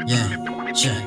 Yeah, check.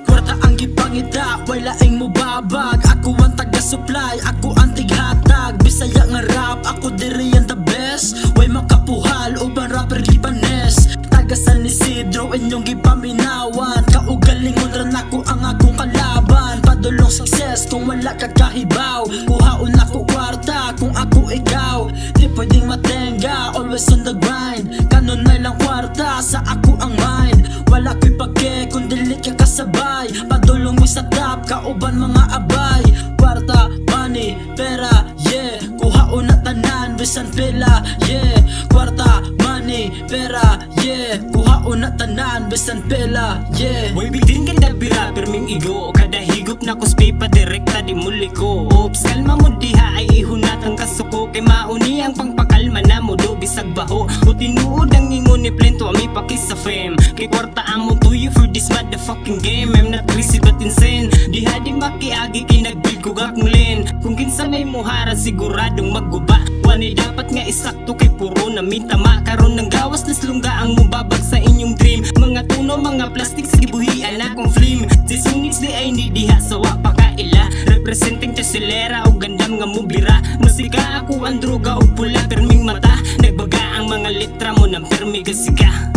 Kwarta ang gipangita, wala ing mubabag. Ako ang taga-supply, ako ang tighatag. Bisaya nga rap, ako diri ang the best. Way makapuhal, ubang rapper Libanes. Taga San Isidro, inyong gipaminawan. Kaugalingon ran ako ang akong kalaban. Padulong success kung wala ka kahibaw. Kuhaon ako kwarta kung ako ikaw. Di pwedeng matenga, always on the grind. Kanon na lang kwarta, sa ako ang mind. Wala ko'y pake kung dili ka kasabay. Padulong mo sa top, kauban mga abay. Kwarta, money, pera, yeah. Kuhaon na tanan, bisan pila, yeah. Kwarta, money, pera, yeah. Kuhaon na tanan, bisan pila, yeah. Boy, bigdin ganda bira, perming igo. Kada higop na kuspi pa direkta di muli ko. Oops, kalma mo diha ay ihunatang kasuko. Kay mauni ang pangpakalma na mo do bisag baho. O tinuod ang ingon ni plento ami pakis sa fame. Kay kwarta amo to you for this motherfucking game. I'm not crazy but insane. Diha di makiagi kay nagbuild ko gakmulin. Kung kinsa may muhara siguradong magguba. Wani dapat nga isakto kay puro na mitama. Karon ng gawas na slungga ang mubabag sa inyong dream. Mga tuno, mga plastic sa gibuhian akong flame. Si Sunix di ay ni diha sa wapakaila. Representing Tesilera o gandam nga mubira. Masika ako ang droga o pula perming mata. Nagbaga ang mga litra mo ng permi gasiga.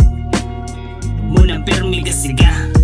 Mo ng permi gasiga.